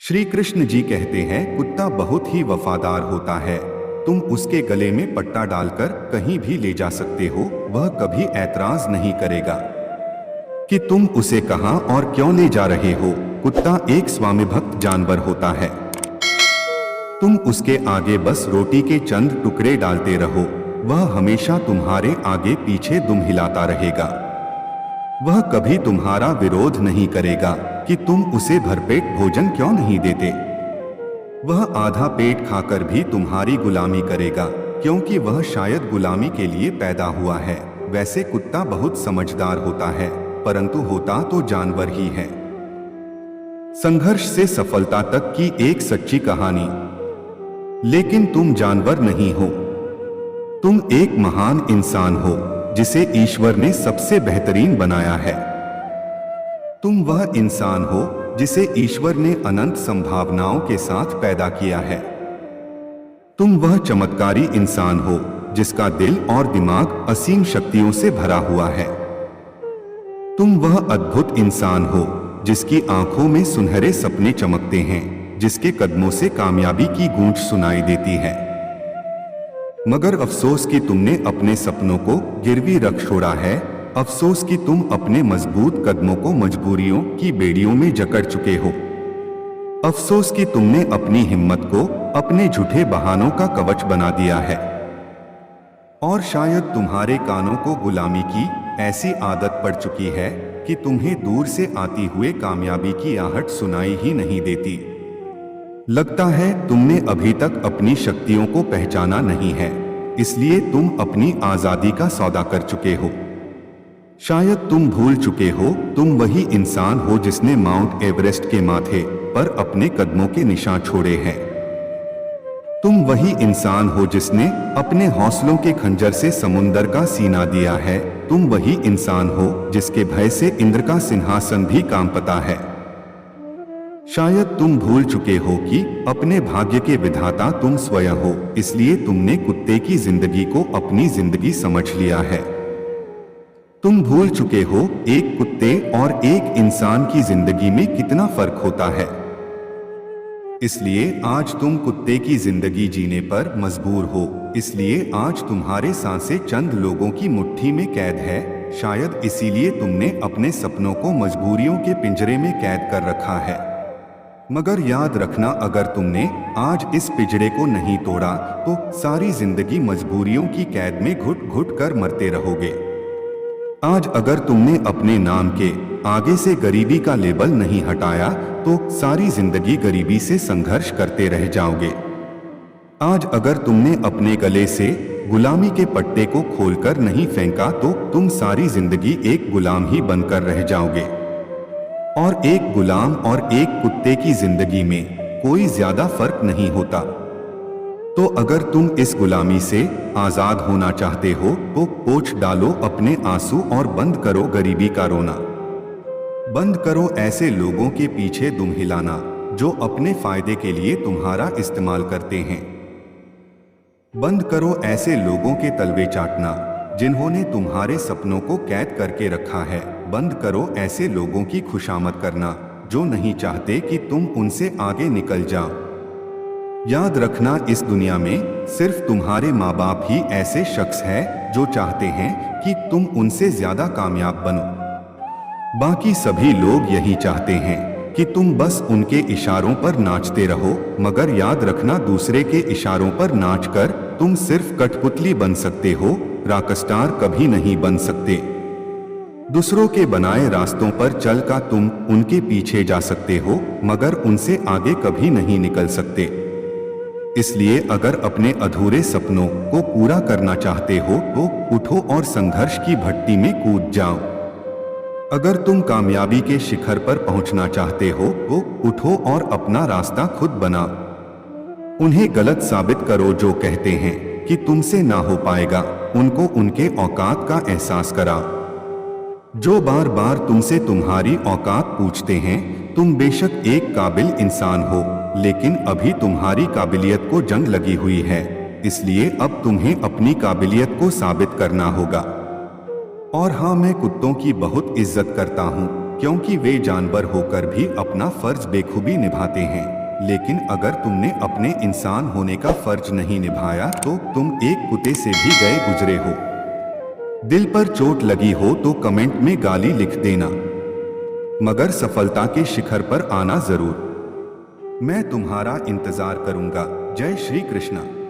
श्री कृष्ण जी कहते हैं, कुत्ता बहुत ही वफादार होता है। तुम उसके गले में पट्टा डालकर कहीं भी ले जा सकते हो, वह कभी ऐतराज नहीं करेगा कि तुम उसे कहां और क्यों ले जा रहे हो। कुत्ता एक स्वामीभक्त जानवर होता है। तुम उसके आगे बस रोटी के चंद टुकड़े डालते रहो, वह हमेशा तुम्हारे आगे पीछे दुम हिलाता रहेगा। वह कभी तुम्हारा विरोध नहीं करेगा कि तुम उसे भरपेट भोजन क्यों नहीं देते। वह आधा पेट खाकर भी तुम्हारी गुलामी करेगा, क्योंकि वह शायद गुलामी के लिए पैदा हुआ है। वैसे कुत्ता बहुत समझदार होता है, परंतु होता तो जानवर ही है। संघर्ष से सफलता तक की एक सच्ची कहानी। लेकिन तुम जानवर नहीं हो, तुम एक महान इंसान हो जिसे ईश्वर ने सबसे बेहतरीन बनाया है। तुम वह इंसान हो जिसे ईश्वर ने अनंत संभावनाओं के साथ पैदा किया है। तुम वह चमत्कारी इंसान हो जिसका दिल और दिमाग असीम शक्तियों से भरा हुआ है। तुम वह अद्भुत इंसान हो जिसकी आंखों में सुनहरे सपने चमकते हैं, जिसके कदमों से कामयाबी की गूंज सुनाई देती है। मगर अफसोस कि तुमने अपने सपनों को गिरवी रख छोड़ा है। अफसोस कि तुम अपने मजबूत कदमों को मजबूरियों की बेड़ियों में जकड़ चुके हो। अफसोस कि तुमने अपनी हिम्मत को अपने झूठे बहानों का कवच बना दिया है। और शायद तुम्हारे कानों को गुलामी की ऐसी आदत पड़ चुकी है कि तुम्हें दूर से आती हुए कामयाबी की आहट सुनाई ही नहीं देती। लगता है तुमने अभी तक अपनी शक्तियों को पहचाना नहीं है, इसलिए तुम अपनी आजादी का सौदा कर चुके हो। शायद तुम भूल चुके हो, तुम वही इंसान हो जिसने माउंट एवरेस्ट के माथे पर अपने कदमों के निशान छोड़े हैं। तुम वही इंसान हो जिसने अपने हौसलों के खंजर से समुंदर का सीना दिया है। तुम वही इंसान हो जिसके भय से इंद्र का सिंहासन भी कांपता है। शायद तुम भूल चुके हो कि अपने भाग्य के विधाता तुम स्वयं हो, इसलिए तुमने कुत्ते की जिंदगी को अपनी जिंदगी समझ लिया है। तुम भूल चुके हो एक कुत्ते और एक इंसान की जिंदगी में कितना फर्क होता है। इसलिए आज तुम कुत्ते की जिंदगी जीने पर मजबूर हो। इसलिए आज तुम्हारे सांसें चंद लोगों की मुट्ठी में कैद है। शायद इसीलिए तुमने अपने सपनों को मजबूरियों के पिंजरे में कैद कर रखा है। मगर याद रखना, अगर तुमने आज इस पिंजरे को नहीं तोड़ा तो सारी जिंदगी मजबूरियों की कैद में घुट घुट कर मरते रहोगे। आज अगर तुमने अपने नाम के आगे से गरीबी का लेबल नहीं हटाया तो सारी जिंदगी गरीबी से संघर्ष करते रह जाओगे। आज अगर तुमने अपने गले से गुलामी के पट्टे को खोलकर नहीं फेंका तो तुम सारी जिंदगी एक गुलाम ही बनकर रह जाओगे। और एक गुलाम और एक कुत्ते की जिंदगी में कोई ज्यादा फर्क नहीं होता। तो अगर तुम इस गुलामी से आजाद होना चाहते हो तो पोंछ डालो अपने आंसू और बंद करो गरीबी का रोना। बंद करो ऐसे लोगों के पीछे दुम हिलाना जो अपने फायदे के लिए तुम्हारा इस्तेमाल करते हैं। बंद करो ऐसे लोगों के तलवे चाटना जिन्होंने तुम्हारे सपनों को कैद करके रखा है। बंद करो ऐसे लोगों की खुशामद करना जो नहीं चाहते कि तुम उनसे आगे निकल जाओ। याद रखना, इस दुनिया में सिर्फ तुम्हारे माँ बाप ही ऐसे शख्स है जो चाहते हैं कि तुम उनसे ज्यादा कामयाब बनो। बाकी सभी लोग यही चाहते हैं कि तुम बस उनके इशारों पर नाचते रहो। मगर याद रखना, दूसरे के इशारों पर नाचकर तुम सिर्फ कठपुतली बन सकते हो, रॉकस्टार कभी नहीं बन सकते। दूसरों के बनाए रास्तों पर चल कर तुम उनके पीछे जा सकते हो, मगर उनसे आगे कभी नहीं निकल सकते। इसलिए अगर अपने अधूरे सपनों को पूरा करना चाहते हो तो उठो और संघर्ष की भट्टी में कूद जाओ। अगर तुम कामयाबी के शिखर पर पहुंचना चाहते हो तो उठो और अपना रास्ता खुद बनाओ। उन्हें गलत साबित करो जो कहते हैं कि तुमसे ना हो पाएगा। उनको उनके औकात का एहसास कराओ। जो बार बार तुमसे तुम्हारी औकात पूछते हैं, तुम बेशक एक काबिल इंसान हो, लेकिन अभी तुम्हारी काबिलियत को जंग लगी हुई है। इसलिए अब तुम्हें अपनी काबिलियत को साबित करना होगा। और हाँ, मैं कुत्तों की बहुत इज्जत करता हूँ क्योंकि वे जानवर होकर भी अपना फर्ज बेखूबी निभाते हैं। लेकिन अगर तुमने अपने इंसान होने का फर्ज नहीं निभाया तो तुम एक कुत्ते से भी गए गुजरे हो। दिल पर चोट लगी हो तो कमेंट में गाली लिख देना, मगर सफलता के शिखर पर आना जरूर। मैं तुम्हारा इंतजार करूंगा। जय श्री कृष्ण।